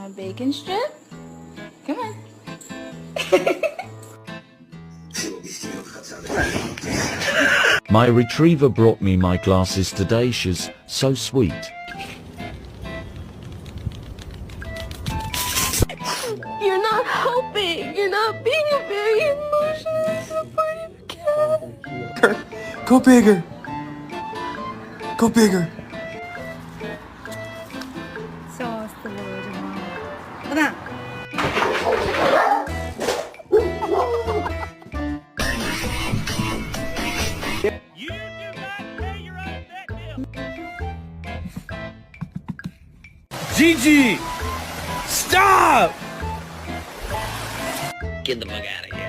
my bacon strip? Come on. My retriever brought me my glasses today. She's so sweet. You're not helping. You're not being a very emotionally supportive cat. Go bigger. Go bigger. So the word, Mom. Come on. You do not pay your own vet bill. Gigi! Stop! Get the fuck out of here.